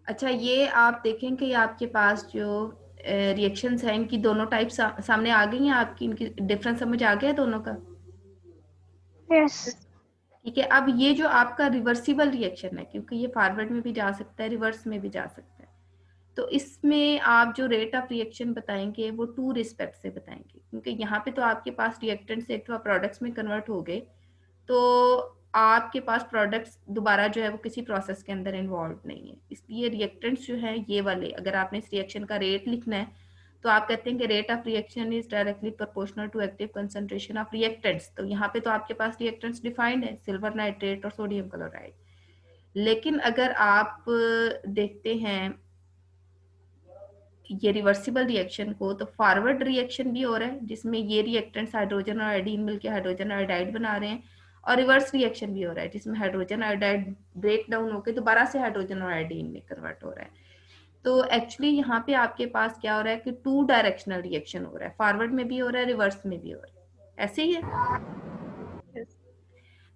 अच्छा, ये आप देखें कि आपके पास जो रिएक्शंस हैं इनकी दोनों टाइप सामने आ गई हैं आपकी, इनकी डिफरेंस समझ आ गया है दोनों का? यस। ठीक है, अब ये जो आपका रिवर्सिबल रिएक्शन है, क्योंकि ये फॉरवर्ड में भी जा सकता है, रिवर्स में भी जा सकता है, तो इसमें आप जो रेट ऑफ रिएक्शन बताएंगे वो टू रिस्पेक्ट से बताएंगे, क्योंकि यहाँ पे तो आपके पास रिएक्टेंट्स एक तो प्रोडक्ट्स में कन्वर्ट हो गए, तो आपके पास प्रोडक्ट्स दोबारा जो है वो किसी प्रोसेस के अंदर इन्वॉल्व नहीं है, इसलिए रिएक्टेंट्स जो है ये वाले, अगर आपने इस रिएक्शन का रेट लिखना है तो आप कहते हैं कि rate of reaction is directly proportional to active concentration of reactants. तो यहाँ पे तो आपके पास रिएक्टेंट्स डिफाइंड है, सिल्वर नाइट्रेट और सोडियम क्लोराइड। लेकिन अगर आप देखते हैं ये रिवर्सिबल रिएक्शन को, तो फॉरवर्ड रिएक्शन भी हो रहा है जिसमें ये रिएक्टेंट्स हाइड्रोजन और आयोडीन मिलकर हाइड्रोजन आयोडाइड बना रहे हैं, और रिवर्स रिएक्शन भी हो रहा है जिसमें हाइड्रोजन आयोडाइड ब्रेक डाउन होकर दोबारा से हाइड्रोजन और आयोडीन में कन्वर्ट हो रहा है। तो एक्चुअली यहाँ पे आपके पास क्या हो रहा है कि टू डायरेक्शनल रिएक्शन हो रहा है, फॉरवर्ड में भी हो रहा है, रिवर्स में भी हो रहा है, ऐसे ही है।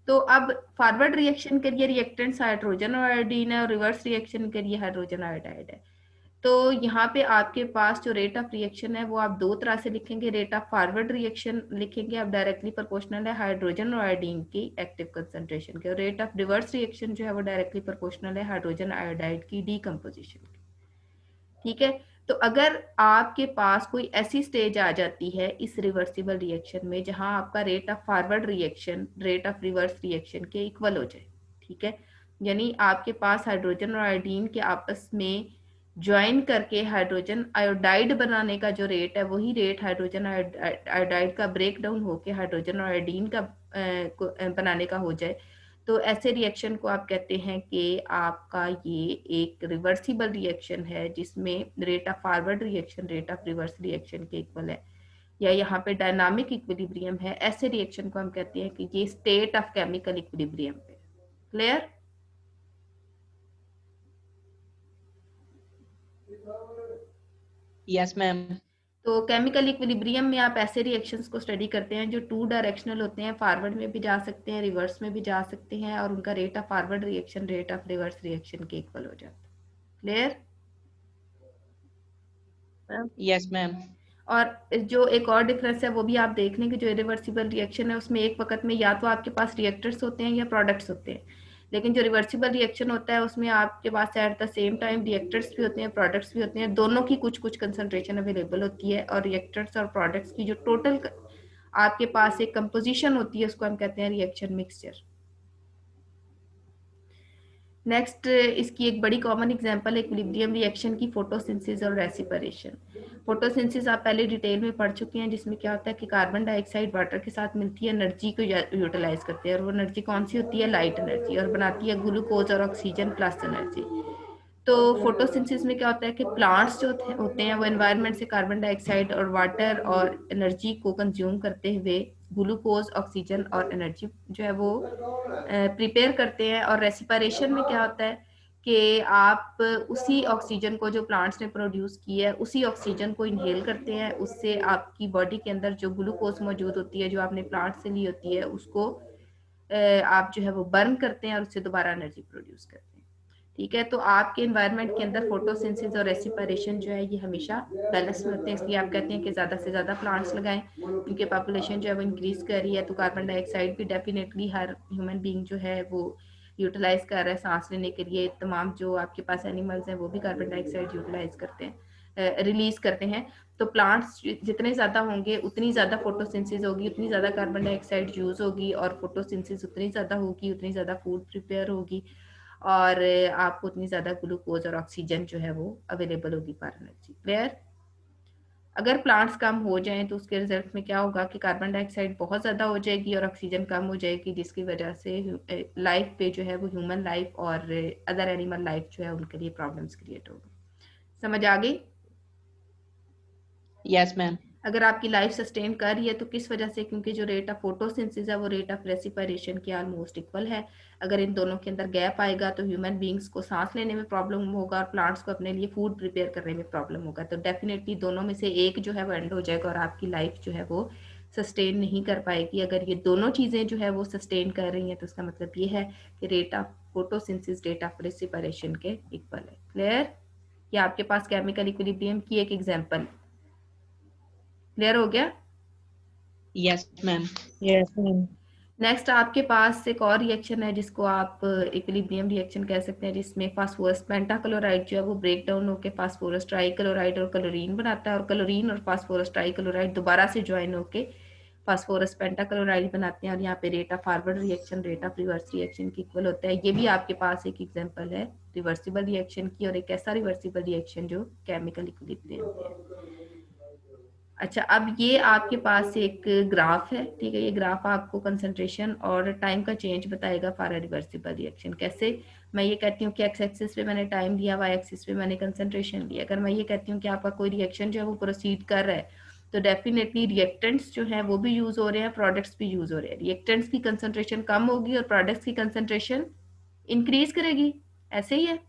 तो अब फॉरवर्ड रिएक्शन के लिए रिएक्टेंट्स हाइड्रोजन और आयोडीन है, और रिवर्स रिएक्शन के लिए हाइड्रोजन आयोडाइड है। तो यहाँ पे आपके पास जो रेट ऑफ रिएक्शन है वो आप दो तरह से लिखेंगे। रेट ऑफ फॉरवर्ड रिएक्शन लिखेंगे आप डायरेक्टली प्रोपोर्शनल है हाइड्रोजन और आयोडीन की एक्टिव कंसंट्रेशन के, और रेट ऑफ रिवर्स रिएक्शन जो है वो डायरेक्टली प्रोपोर्शनल है हाइड्रोजन आयोडाइड की डीकम्पोजिशन की। ठीक है, तो अगर आपके पास कोई ऐसी स्टेज आ जाती है इस रिवर्सिबल रिएक्शन में जहां आपका rate of forward reaction rate of reverse reaction के इक्वल हो जाए, ठीक है, यानी आपके पास हाइड्रोजन और आयोडीन के आपस में ज्वाइन करके हाइड्रोजन आयोडाइड बनाने का जो रेट है वही रेट हाइड्रोजन आयोडाइड का ब्रेक डाउन होकर हाइड्रोजन और आयोडीन का बनाने का हो जाए, तो ऐसे रिएक्शन को आप कहते हैं कि आपका ये एक रिवर्सिबल रिएक्शन है जिसमें rate of forward reaction rate of reverse reaction के इक्वल है, या यहाँ पे डायनामिक इक्विलिब्रियम है। ऐसे रिएक्शन को हम कहते हैं कि ये स्टेट ऑफ केमिकल इक्विलिब्रियम पे। क्लियर? Yes ma'am. तो केमिकल इक्विलिब्रियम में आप ऐसे रिएक्शंस को स्टडी करते हैं जो टू डायरेक्शनल होते हैं, फॉरवर्ड में भी जा सकते हैं, रिवर्स में भी जा सकते हैं, और उनका rate of forward reaction rate of reverse reaction के इक्वल हो जाता है। क्लियर? Yes ma'am. और जो एक और डिफरेंस है वो भी आप देख लें कि जो इरिवर्सिबल रिएक्शन है उसमें एक वक्त में या तो आपके पास रिएक्टर्स होते हैं या प्रोडक्ट्स होते हैं, लेकिन जो रिवर्सिबल रिएक्शन होता है उसमें आपके पास at the same time reactors भी होते हैं, प्रोडक्ट्स भी होते हैं, दोनों की कुछ कुछ कंसंट्रेशन अवेलेबल होती है, और रिएक्टर्स और प्रोडक्ट्स की जो टोटल आपके पास एक कंपोजिशन होती है उसको हम कहते हैं रिएक्शन मिक्सचर। नेक्स्ट, इसकी एक बड़ी कॉमन एग्जांपल है इक्विलिब्रियम रिएक्शन की, फोटोसिंथेसिस और रेसिपरेशन। फोटोसिंथेसिस आप पहले डिटेल में पढ़ चुके हैं, जिसमें क्या होता है कि कार्बन डाइऑक्साइड वाटर के साथ मिलती है, एनर्जी को यूटिलाइज करते हैं, और वो एनर्जी कौन सी होती है? लाइट एनर्जी, और बनाती है ग्लूकोज और ऑक्सीजन प्लस एनर्जी। तो फोटोसिंथेसिस में क्या होता है कि प्लांट्स जो होते हैं वो एनवायरनमेंट से कार्बन डाइऑक्साइड और वाटर और एनर्जी को कंज्यूम करते हुए ग्लूकोज, ऑक्सीजन और एनर्जी जो है वो प्रिपेयर करते हैं। और रेस्पिरेशन में क्या होता है कि आप उसी ऑक्सीजन को जो प्लांट्स ने प्रोड्यूस की है उसी ऑक्सीजन को इनहेल करते हैं, उससे आपकी बॉडी के अंदर जो ग्लूकोज मौजूद होती है जो आपने प्लांट से ली होती है उसको आप जो है वो बर्न करते हैं और उससे दोबारा एनर्जी प्रोड्यूस करते हैं। ठीक है, तो आपके एनवायरनमेंट के अंदर फोटोसिंथेसिस और रेस्पिरेशन जो है ये हमेशा बैलेंस में होते हैं, इसलिए आप कहते हैं कि ज़्यादा से ज़्यादा प्लांट्स लगाएं, उनकी पॉपुलेशन जो है वो इंक्रीज कर रही है, तो कार्बन डाइऑक्साइड भी डेफिनेटली हर ह्यूमन बीइंग जो है वो यूटिलाइज कर रहा है सांस लेने के लिए। तमाम जो आपके पास एनिमल्स हैं वो भी कार्बन डाइऑक्साइड यूटिलाइज करते हैं, रिलीज करते हैं। तो प्लांट्स जितने ज़्यादा होंगे उतनी ज़्यादा फोटोसिंथेसिस होगी, उतनी ज़्यादा कार्बन डाइऑक्साइड यूज़ होगी, और फोटोसिंथेसिस उतनी ज़्यादा होगी उतनी ज़्यादा फूड प्रिपेयर होगी, और आपको उतनी ज़्यादा ग्लूकोज और ऑक्सीजन जो है वो अवेलेबल होगी फॉर एनर्जी। क्लियर? अगर प्लांट्स कम हो जाएं तो उसके रिजल्ट में क्या होगा कि कार्बन डाइऑक्साइड बहुत ज़्यादा हो जाएगी और ऑक्सीजन कम हो जाएगी, जिसकी वजह से लाइफ पे जो है वो ह्यूमन लाइफ और अदर एनिमल लाइफ जो है उनके लिए प्रॉब्लम्स क्रिएट होगी। समझ आ गई? Yes ma'am. अगर आपकी लाइफ सस्टेन कर रही है तो किस वजह से? क्योंकि जो रेट ऑफ फोटोसिंथेसिस है वो रेट ऑफ रेस्पिरेशन के ऑलमोस्ट इक्वल है। अगर इन दोनों के अंदर गैप आएगा तो ह्यूमन बींग्स को सांस लेने में प्रॉब्लम होगा और प्लांट्स को अपने लिए फूड प्रिपेयर करने में प्रॉब्लम होगा। तो डेफिनेटली दोनों में से एक जो है वो एंड हो जाएगा और आपकी लाइफ जो है वो सस्टेन नहीं कर पाएगी। अगर ये दोनों चीज़ें जो है वो सस्टेन कर रही हैं तो उसका मतलब ये है कि rate of photosynthesis rate of respiration के इक्वल है। क्लियर? ये आपके पास केमिकल इक्विलिब्रियम की एक एग्जांपल। क्लियर हो गया? Yes ma'am. Yes ma'am. Next आपके पास एक और रिएक्शन है जिसको आप इक्विलिब्रियम रिएक्शन कह सकते हैं, जिसमें फास्फोरस पेंटाक्लोराइड जो है वो ब्रेक डाउन होकर फास्फोरस ट्राइक्लोराइड और क्लोरीन बनाता है, और क्लोरीन और फास्फोरस ट्राइक्लोराइड दोबारा से ज्वाइन होकर फास्फोरस पेंटाक्लोराइड बनाते हैं, और यहाँ पे rate of forward reaction rate of reverse reaction की इक्वल होता है। ये भी आपके पास एक एग्जांपल है रिवर्सिबल रिएक्शन की, और एक ऐसा रिवर्सिबल रिएक्शन जो केमिकल इक्विलिब्रियम है। अच्छा, अब ये आपके पास एक ग्राफ है, ठीक है। ये ग्राफ आपको कंसंट्रेशन और टाइम का चेंज बताएगा फॉर रिवर्सिबल रिएक्शन। कैसे? मैं ये कहती हूँ कि एक्स एक्सिस पे मैंने टाइम लिया, वाई एक्सिस पे मैंने कंसंट्रेशन लिया। अगर मैं ये कहती हूँ कि आपका कोई रिएक्शन जो है वो प्रोसीड कर रहा है, तो डेफिनेटली रिएक्टेंट्स जो है वो भी यूज हो रहे हैं, प्रोडक्ट्स भी यूज हो रहे हैं। रिएक्टेंट्स की कंसंट्रेशन कम होगी और प्रोडक्ट्स की कंसंट्रेशन इंक्रीज करेगी। ऐसे ही है।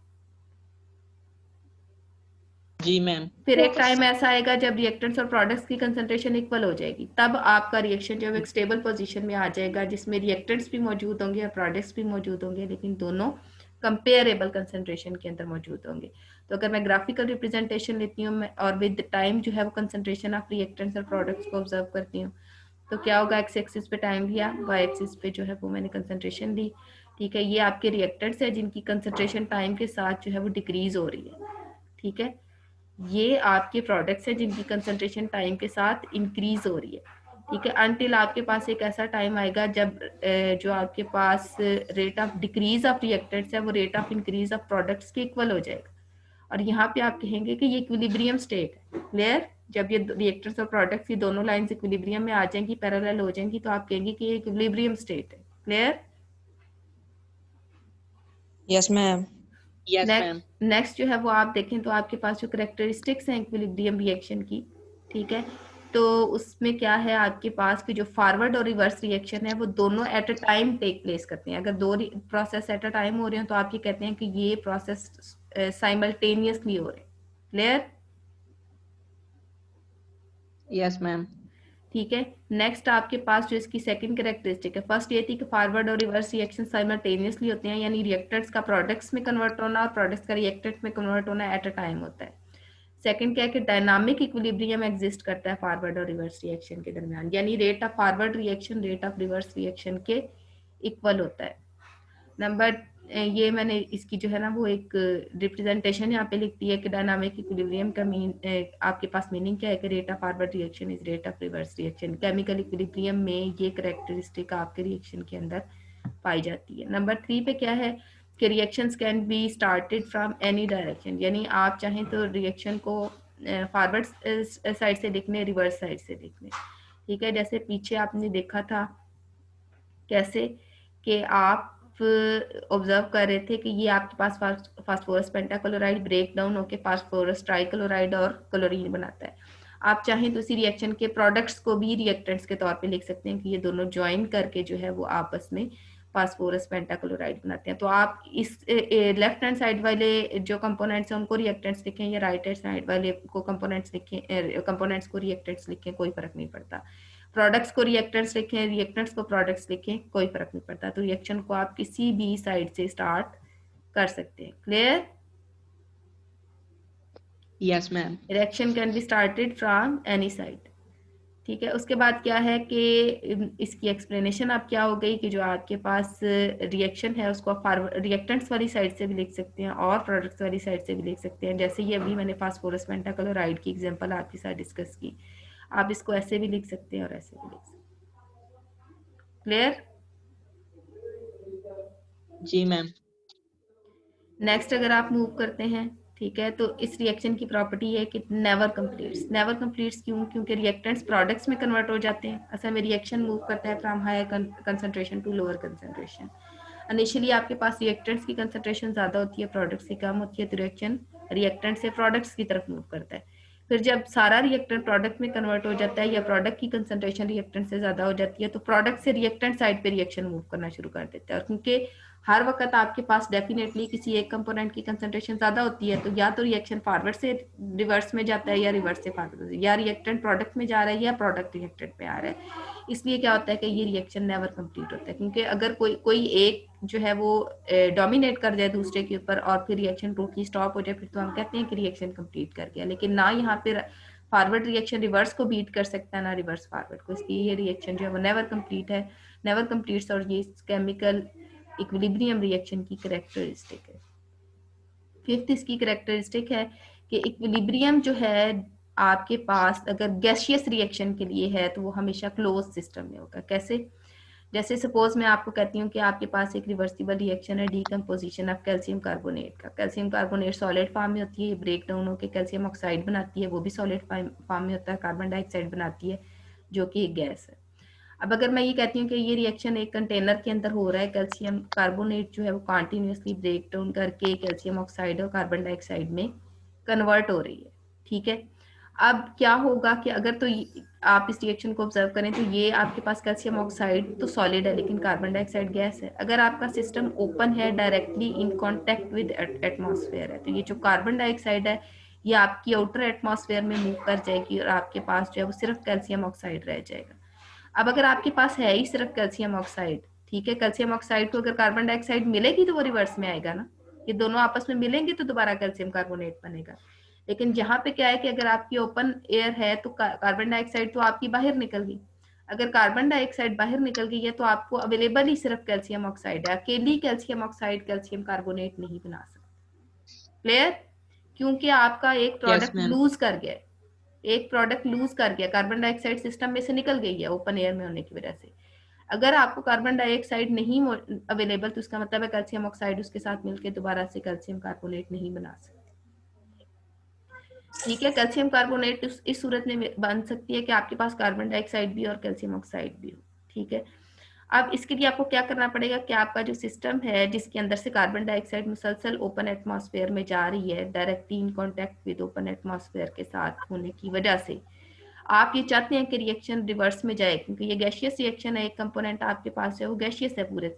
जी मैम। फिर एक टाइम ऐसा आएगा जब रिएक्टेंट्स और प्रोडक्ट्स की कंसंट्रेशन इक्वल हो जाएगी, तब आपका रिएक्शन जो है एक स्टेबल पोजीशन में आ जाएगा, जिसमें रिएक्टेंट्स भी मौजूद होंगे और प्रोडक्ट्स भी मौजूद होंगे, लेकिन दोनों कंपेरेबल कंसंट्रेशन के अंदर मौजूद होंगे। तो अगर मैं ग्राफिकल रिप्रेजेंटेशन लेती हूँ और विद टाइम जो है वो कंसंट्रेशन ऑफ रिएक्टेंट्स और प्रोडक्ट्स को ऑब्जर्व करती हूँ, तो क्या होगा? एक्स एक्सिस पे टाइम लिया, वाई एक्सिस पे जो है वो मैंने कंसंट्रेशन ली, ठीक है। ये आपके रिएक्टेंट्स है जिनकी कंसंट्रेशन टाइम के साथ जो है वो डिक्रीज हो रही है, ठीक है। ये आपके प्रोडक्ट्स हैं जिनकी कंसंट्रेशन टाइम के साथ इंक्रीज हो रही है, ठीक है, अनटिल आपके पास एक ऐसा टाइम आएगा जब जो आपके पास rate of decrease of reactants है वो rate of increase of products के इक्वल हो जाएगा, और यहाँ पे आप कहेंगे कि ये इक्विलिब्रियम स्टेट है। क्लियर? जब ये रिएक्टेंट्स और प्रोडक्ट्स की दोनों लाइंस इक्विलिब्रियम में आ जाएंगी, पैरेलल हो जाएंगी, तो आप कहेंगे कि ये इक्विलिब्रियम स्टेट है। Clear? Yes ma'am. Yes ma'am. Next जो है वो आप देखें तो आपके पास जो करेक्टरिस्टिक्स हैं इक्विलिब्रियम रिएक्शन की, ठीक है, तो उसमें क्या है आपके पास कि जो फॉरवर्ड और रिवर्स रिएक्शन है वो दोनों at a time take place करते हैं। अगर दो प्रोसेस एट अ टाइम हो रहे हैं तो आप ये कहते हैं कि ये प्रोसेस साइमल्टेनियसली हो रहे हैं। क्लियर? Yes ma'am. ठीक है। नेक्स्ट आपके पास जो इसकी सेकंड कैरेक्टरिस्टिक है, फर्स्ट ये थी कि फॉरवर्ड और रिवर्स रिएक्शन साइमल्टेनियसली होते हैं, यानी रिएक्टेंट्स का प्रोडक्ट्स में कन्वर्ट होना और प्रोडक्ट्स का रिएक्टेंट में कन्वर्ट होना एट अ टाइम होता है। सेकंड क्या है कि डायनामिक इक्विलिब्रियम एग्जिस्ट करता है फॉरवर्ड और रिवर्स रिएक्शन के दरमियान, यानी rate of forward reaction rate of reverse reaction के इक्वल होता है। नंबर ये मैंने इसकी जो है ना वो एक रिप्रेजेंटेशन यहाँ पे लिखती है कि डायनामिक इक्विलिब्रियम का आपके पास मीनिंग क्या है कि rate of forward reaction is rate of reverse reaction. Chemical equilibrium में ये करेक्टरिस्टिक आपके रिएक्शन के अंदर पाई जाती है। नंबर 3 पे क्या है कि reactions can be started from any direction, यानी आप चाहें तो रिएक्शन को फॉरवर्ड साइड से लिख लें, रिवर्स साइड से लिख लें, ठीक है। जैसे पीछे आपने देखा था कैसे कि आप ऑब्जर्व कर रहे थे कि ये आपके पास फास्फोरस पेंटाक्लोराइड ब्रेक डाउन होकर फास्फोरस ट्राइक्लोराइड और क्लोरीन बनाता है। आप चाहें तो इसी रिएक्शन के प्रोडक्ट्स को भी रिएक्टेंट्स के तौर पे लिख सकते हैं कि ये दोनों ज्वाइन करके जो है वो आपस में फास्फोरस पेंटाक्लोराइड बनाते हैं। तो आप इस लेफ्ट हैंड साइड वाले जो कंपोनेंट्स हैं उनको रिएक्टेंट्स लिखें या राइट हैंड साइड वाले को कंपोनेंट्स लिखें, कंपोनेंट्स को रिएक्टेंट्स लिखें, कोई फर्क नहीं पड़ता। प्रोडक्ट्स को रिएक्टेंट्स लिखें, रिएक्टेंट्स को प्रोडक्ट्स लिखें, कोई फर्क नहीं पड़ता। तो रिएक्शन को आप किसी भी साइड से स्टार्ट कर सकते हैं। Clear? Yes ma'am. Reaction can be started from any side, ठीक है। उसके बाद क्या है कि इसकी एक्सप्लेनेशन अब क्या हो गई कि जो आपके पास रिएक्शन है उसको आप रिएक्टेंट्स वाली साइड से भी लिख सकते हैं और प्रोडक्ट्स वाली साइड से भी लिख सकते हैं। जैसे ये अभी मैंने फास्फोरस पेंटाक्लोराइड की एग्जांपल आपके साथ डिस्कस की, आप इसको ऐसे भी लिख सकते हैं और ऐसे भी लिख सकते हैं। क्लियर? जी मैम। नेक्स्ट अगर आप मूव करते हैं, ठीक है, तो इस रिएक्शन की प्रॉपर्टी है कि नेवर कंप्लीट्स। नेवर कंप्लीट्स क्यों? क्योंकि रिएक्टेंट्स प्रोडक्ट्स में कन्वर्ट हो जाते हैं। असल में रिएक्शन मूव करता है from higher concentration to lower concentration. Initially आपके पास रिएक्टेंट्स की कंसंट्रेशन ज़्यादा होती है, प्रोडक्ट्स की कम होती है, तो रिएक्शन रिएक्टेंट से प्रोडक्ट्स की तरफ मूव करता है। फिर जब सारा रिएक्टेंट प्रोडक्ट में कन्वर्ट हो जाता है या प्रोडक्ट की कंसंट्रेशन रिएक्टेंट से ज़्यादा हो जाती है, तो प्रोडक्ट से रिएक्टेंट साइड पे रिएक्शन मूव करना शुरू कर देता है। और क्योंकि हर वक्त आपके पास डेफिनेटली किसी एक कंपोनेंट की कंसंट्रेशन ज्यादा होती है, तो या तो रिएक्शन फॉरवर्ड से रिवर्स में जाता है या रिवर्स से फॉरवर्ड, या रिएक्टेंट प्रोडक्ट में जा रहा है या प्रोडक्ट रिएक्टेंट में आ रहा है। इसलिए क्या होता है कि ये रिएक्शन नेवर कंप्लीट होता है, क्योंकि अगर कोई एक जो है वो डोमिनेट कर जाए दूसरे के ऊपर और फिर रिएक्शन टोटली स्टॉप हो जाए, फिर तो हम कहते हैं कि रिएक्शन कंप्लीट कर गया। लेकिन ना यहाँ पे फॉरवर्ड रिएक्शन रिवर्स को बीट कर सकता है ना रिवर्स फॉरवर्ड को, इसलिए ये रिएक्शन जो है वो नेवर कंप्लीट है, नेवर कंप्लीट्स, और ये केमिकल इक्विलिब्रियम रिएक्शन की कैरेक्टरिस्टिक है। फिफ्थ इसकी कैरेक्टरिस्टिक है कि इक्विलिब्रियम जो है आपके पास अगर गैसियस रिएक्शन के लिए है तो वो हमेशा क्लोज सिस्टम में होगा। कैसे? जैसे सपोज मैं आपको कहती हूँ कि आपके पास एक रिवर्सिबल रिएक्शन है डीकम्पोजिशन ऑफ कैल्शियम कार्बोनेट का। कैल्शियम कार्बोनेट सॉलिड फॉर्म में होती है, ब्रेक डाउन होकर कैल्शियम ऑक्साइड बनाती है, वो भी सॉलिड फॉर्म में होता है, कार्बन डाइऑक्साइड बनाती है जो कि एक गैस है। अब अगर मैं ये कहती हूँ कि ये रिएक्शन एक कंटेनर के अंदर हो रहा है, कैल्शियम कार्बोनेट जो है वो कंटिन्यूसली ब्रेक डाउन करके कैल्शियम ऑक्साइड और कार्बन डाइऑक्साइड में कन्वर्ट हो रही है, ठीक है। अब क्या होगा कि अगर तो आप इस रिएक्शन को ऑब्जर्व करें तो ये आपके पास कैल्शियम ऑक्साइड तो सॉलिड है लेकिन कार्बन डाइऑक्साइड गैस है। अगर आपका सिस्टम ओपन है, directly in contact with atmosphere है, तो ये जो कार्बन डाइऑक्साइड है ये आपकी आउटर एटमॉस्फेयर में मूव कर जाएगी और आपके पास जो है वो सिर्फ कैल्शियम ऑक्साइड रह जाएगा। अब अगर आपके पास है ही सिर्फ कैल्शियम ऑक्साइड, ठीक है, कैल्शियम ऑक्साइड को अगर कार्बन डाइऑक्साइड मिलेगी तो वो रिवर्स में आएगा ना, ये दोनों आपस में मिलेंगे तो दोबारा कैल्शियम कार्बोनेट बनेगा। लेकिन जहां पे क्या है कि अगर आपकी ओपन एयर है तो कार्बन डाइऑक्साइड तो आपकी बाहर निकल गई। अगर कार्बन डाइऑक्साइड बाहर निकल गई है तो आपको अवेलेबल ही सिर्फ कैल्शियम ऑक्साइड है, अकेली कैल्शियम ऑक्साइड कैल्शियम कार्बोनेट नहीं बना सकते। क्लियर? क्योंकि आपका एक प्रोडक्ट लूज कर गया, एक प्रोडक्ट लूज कर गया, कार्बन डाइऑक्साइड सिस्टम में से निकल गई है ओपन एयर में होने की वजह से। अगर आपको कार्बन डाइऑक्साइड नहीं अवेलेबल तो उसका मतलब है कैल्शियम ऑक्साइड उसके साथ मिलकर दोबारा से कैल्शियम कार्बोनेट नहीं बना सकती, ठीक है। कैल्शियम कार्बोनेट इस सूरत में बन सकती है कि आपके पास कार्बन डाइऑक्साइड भी और कैल्शियम ऑक्साइड भी हो, ठीक है। अब इसके लिए आपको क्या करना पड़ेगा कि आपका जो सिस्टम है जिसके अंदर से कार्बन डाइऑक्साइड मुसलसल ओपन एटमॉस्फेयर में जा रही है, directly in contact with open atmosphere के साथ होने की वजह से आप ये चाहते हैं कि रिएक्शन रिवर्स में जाए, क्योंकि ये गैसियस रिएक्शन है, एक कंपोनेंट आपके पास है वो गैसियस है पूरे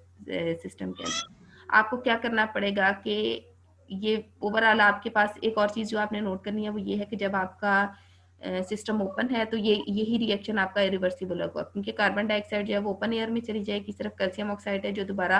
सिस्टम के अंदर। आपको क्या करना पड़ेगा कि ये ओवरऑल आपके पास एक और चीज जो आपने नोट करनी है वो ये है कि जब आपका सिस्टम ओपन है तो यही रिएक्शन आपका इरिवर्सिबल होगा, क्योंकि कार्बन डाइऑक्साइड जो है वो ओपन एयर में चली जाएगी, सिर्फ कैल्शियम ऑक्साइड है जो दोबारा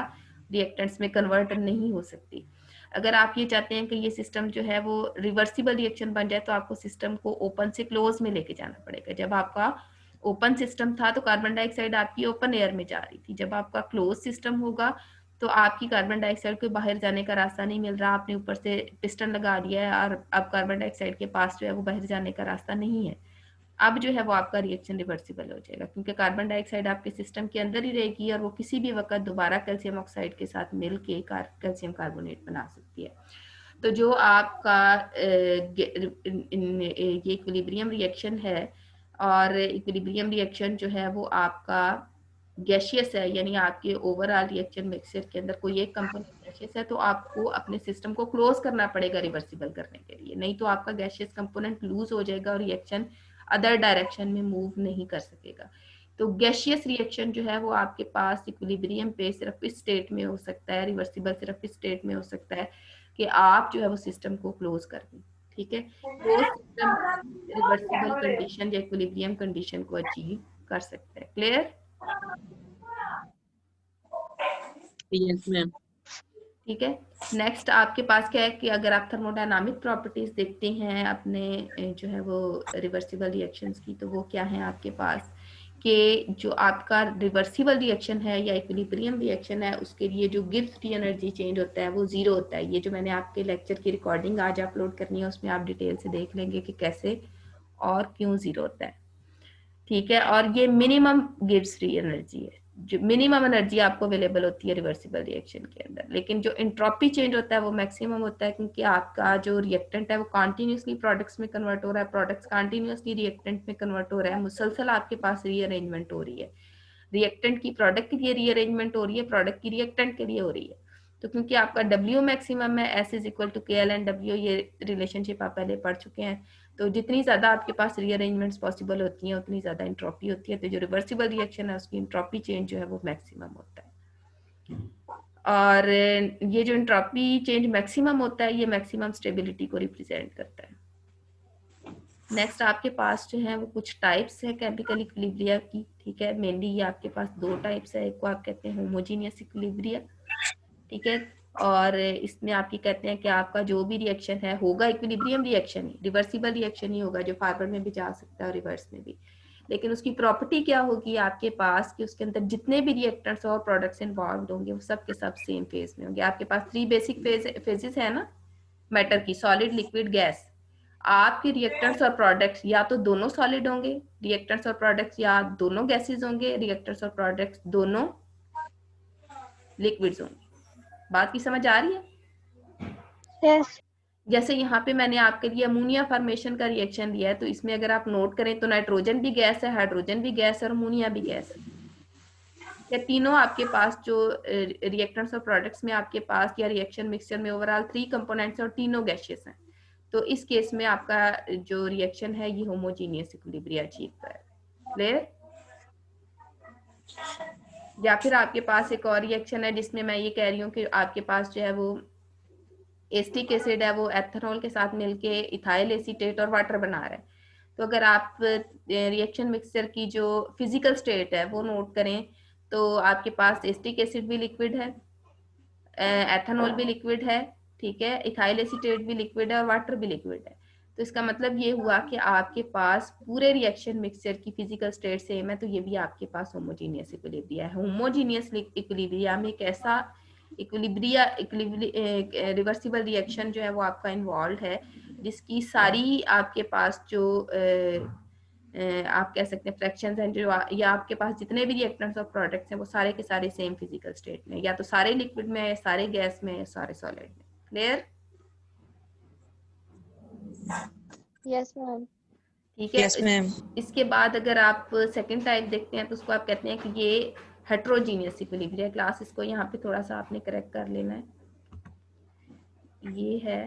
रिएक्टेंट्स में कन्वर्ट नहीं हो सकती। अगर आप ये चाहते हैं कि ये सिस्टम जो है वो रिवर्सिबल रिएक्शन बन जाए तो आपको सिस्टम को ओपन से क्लोज में लेके जाना पड़ेगा। जब आपका ओपन सिस्टम था तो कार्बन डाइऑक्साइड आपकी ओपन एयर में जा रही थी, जब आपका क्लोज सिस्टम होगा तो आपकी कार्बन डाइऑक्साइड को बाहर जाने का रास्ता नहीं मिल रहा, आपने ऊपर से पिस्टन लगा दिया है और अब कार्बन डाइऑक्साइड के पास जो है वो बाहर जाने का रास्ता नहीं है। अब जो है वो आपका रिएक्शन रिवर्सिबल हो जाएगा, क्योंकि कार्बन डाइऑक्साइड आपके सिस्टम के अंदर ही रहेगी और वो किसी भी वक्त दोबारा कैल्शियम ऑक्साइड के साथ मिल के कैल्शियम कार्बोनेट बना सकती है। तो जो आपका ये इक्विलिब्रियम रिएक्शन है, और इक्विलिब्रियम रिएक्शन जो है वो आपका गैसियस है, यानी आपके ओवरऑल रिएक्शन मिक्सचर के अंदर कोई एक कंपोनेंट गैसियस है तो आपको अपने सिस्टम को क्लोज करना पड़ेगा रिवर्सिबल करने के लिए, नहीं तो आपका गैसियस कंपोनेंट लूज हो जाएगा और रिएक्शन अदर डायरेक्शन में मूव नहीं कर सकेगा। तो गैसियस रिएक्शन जो है वो आपके पास इक्विलिब्रियम पे सिर्फ इस स्टेट में हो सकता है, रिवर्सिबल सिर्फ इस स्टेट में हो सकता है कि आप जो है वो सिस्टम को क्लोज कर दें, ठीक है। क्लोज सिस्टम रिवर्सिबल कंडीशन या इक्विलिब्रियम कंडीशन को अचीव कर सकता है। क्लियर? Yes, ma'am. ठीक है। नेक्स्ट आपके पास क्या है कि अगर आप थर्मोडायनामिक प्रॉपर्टीज देखते हैं अपने जो है वो रिवर्सिबल रिएक्शंस की, तो वो क्या है आपके पास कि जो आपका रिवर्सिबल रिएक्शन है या इक्विलिब्रियम रिएक्शन है उसके लिए जो गिब्स फ्री एनर्जी चेंज होता है वो जीरो होता है। ये जो मैंने आपके लेक्चर की रिकॉर्डिंग आज अपलोड करनी है उसमें आप डिटेल से देख लेंगे कि कैसे और क्यों जीरो होता है, ठीक है। और ये मिनिमम गिब्स फ्री एनर्जी है, जो मिनिमम एनर्जी आपको अवेलेबल होती है रिवर्सिबल रिएक्शन के अंदर। लेकिन जो एंट्रोपी चेंज होता है वो मैक्सिमम होता है, क्योंकि आपका जो रिएक्टेंट है वो कंटिन्यूसली प्रोडक्ट्स में कन्वर्ट हो रहा है, प्रोडक्ट्स कंटिन्यूसली रिएक्टेंट में कन्वर्ट हो रहा है, मुसलसल आपके पास रीअरेंजमेंट हो रही है, रिएक्टेंट की प्रोडक्ट के लिए रीअरेंजमेंट हो रही है, प्रोडक्ट की रिएक्टेंट के लिए हो रही है। तो क्योंकि आपका W मैक्सिमम है, S is equal to KL and W, ये रिलेशनशिप आप पहले पढ़ चुके हैं। तो जितनी ज्यादा आपके पास रीअरेंजमेंट्स पॉसिबल होती हैं उतनी ज्यादा एंट्रोपी होती है। तो जो रिवर्सिबल रिएक्शन है उसकी एंट्रोपी चेंज जो है वो मैक्सिमम होता है। और ये जो एंट्रोपी चेंज मैक्सिमम होता है ये मैक्सिमम स्टेबिलिटी को रिप्रेजेंट करता है। नेक्स्ट आपके पास जो है वो कुछ टाइप्स है केमिकल इक्विलिब्रिया की, ठीक है। मेनली ये आपके पास दो टाइप्स है, एक को आप कहते हैं होमोजीनियस इक्विलिब्रिया, ठीक है, और इसमें आप ये कहते हैं कि आपका जो भी रिएक्शन है होगा इक्विलिब्रियम रिएक्शन ही, रिवर्सिबल रिएक्शन ही होगा, जो फॉरवर्ड में भी जा सकता है और रिवर्स में भी। लेकिन उसकी प्रॉपर्टी क्या होगी आपके पास कि उसके अंदर जितने भी रिएक्टेंट्स और प्रोडक्ट्स इन्वॉल्व होंगे वो सब के सब सेम फेज में होंगे। आपके पास 3 बेसिक फेजेस है ना मैटर की, सॉलिड, लिक्विड, गैस। आपके रिएक्टेंट्स और प्रोडक्ट्स या तो दोनों सॉलिड होंगे, रिएक्टेंट्स और प्रोडक्ट्स या दोनों गैसेस होंगे, रिएक्टेंट्स और प्रोडक्ट्स दोनों लिक्विड्स होंगे। बात की समझ आ रही है? यस। जैसे यहाँ पे मैंने आपके लिए अमोनिया फॉर्मेशन का रिएक्शन दिया है, तो इसमें अगर आप नोट करें तो नाइट्रोजन भी गैस है, हाइड्रोजन भी गैस है और अमोनिया भी गैस है। ये तीनों आपके पास जो रिएक्टेंट्स और प्रोडक्ट्स में आपके पास या रिएक्शन मिक्सचर में ओवरऑल 3 कंपोनेंट्स और तीनों गैसेस हैं। तो इस केस में आपका जो रिएक्शन है ये होमोजीनियस इक्विलिब्रिया अचीव कर है। क्लियर? या फिर आपके पास एक और रिएक्शन है जिसमें मैं ये कह रही हूँ कि आपके पास जो है वो एसिटिक एसिड है वो एथेनॉल के साथ मिलके इथाइल एसीटेट और वाटर बना रहा है। तो अगर आप रिएक्शन मिक्सचर की जो फिजिकल स्टेट है वो नोट करें तो आपके पास एसिटिक एसिड भी लिक्विड है, एथेनॉल भी लिक्विड है, ठीक है, इथाइल एसीटेट भी लिक्विड है और वाटर भी लिक्विड है। तो इसका मतलब ये हुआ कि आपके पास पूरे रिएक्शन मिक्सचर की फिजिकल स्टेट सेम है, तो ये भी आपके पास होमोजीनियस इक्विलिब्रिया है। होमोजीनियस इक्विलिब्रिया में एक ऐसा इक्विलिब्रिया रिवर्सिबल रिएक्शन जो है वो आपका इन्वॉल्व है जिसकी सारी आपके पास जो आप कह सकते हैं फ्रैक्शंस हैं जो या आपके पास जितने भी रिएक्टेंट्स और प्रोडक्ट्स हैं वो सारे के सारे सेम फिजिकल स्टेट में, या तो सारे लिक्विड में है, सारे गैस में है, सारे सॉलिड में। क्लियर? Yes ma'am. ठीक है। Yes ma'am. इसके बाद अगर आप सेकंड टाइप देखते हैं तो उसको आप कहते हैं कि ये हेट्रोजीनियस इक्विलिब्रिया। क्लास इसको यहाँ पे थोड़ा सा आपने करेक्ट कर लेना है। ये है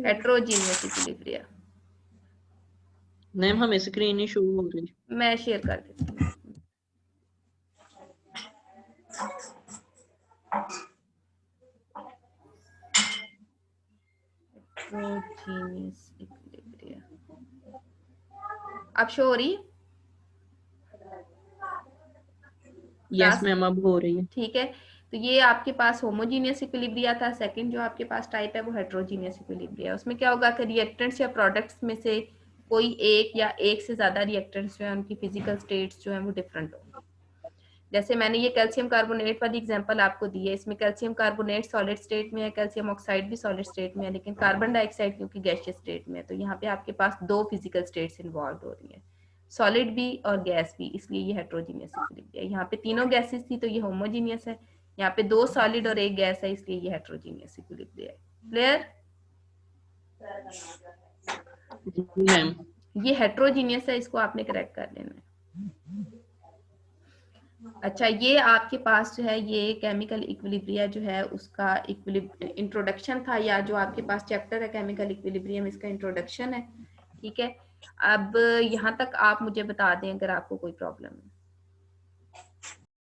हेट्रोजीनियस इक्विलिब्रिया। मैम हमें स्क्रीन ही शो हो रही है। मैं शेयर कर देती हूँ। हेट्रोजीनियस इक्विलिब्रिया अब शो हो रही है? यस मैम अब हो रही है। ठीक है। तो ये आपके पास होमोजीनियस इक्विलिब्रिया था। सेकंड जो आपके पास टाइप है वो हेट्रोजीनियस इक्विलिब्रिया। उसमें क्या होगा कि रिएक्टेंट्स या प्रोडक्ट्स में से कोई एक या एक से ज्यादा रिएक्टेंट्स जो है उनकी फिजिकल स्टेट्स जो है वो डिफरेंट होंगे। जैसे मैंने ये कैल्शियम कार्बोनेट वाली एग्जांपल आपको दी है, इसमें कैल्शियम कार्बोनेट सॉलिड स्टेट में है, कैल्शियम ऑक्साइड भी सॉलिड स्टेट में है, लेकिन कार्बन डाइऑक्साइड क्योंकि गैसियस स्टेट में है, तो यहाँ पे आपके पास दो फिजिकल स्टेट्स इन्वॉल्व हो रही है, सॉलिड भी और गैस भी, इसलिए ये हेट्रोजीनियस इक्विलिब्रिया। यहाँ पे तीनों गैसेस थी तो ये होमोजीनियस है, यहाँ पे दो सॉलिड और एक गैस है इसलिए ये हेट्रोजीनियस इक्विलिब्रिया है। क्लियर? मैम ये हेट्रोजीनियस है, इसको आपने करेक्ट कर लेना है। अच्छा, ये आपके पास जो है ये केमिकल इक्विलिब्रिया जो है उसका इंट्रोडक्शन था, या जो आपके पास चैप्टर है केमिकल इक्विलिब्रियम इसका इंट्रोडक्शन है। ठीक है, अब यहाँ तक आप मुझे बता दें अगर आपको कोई प्रॉब्लम है।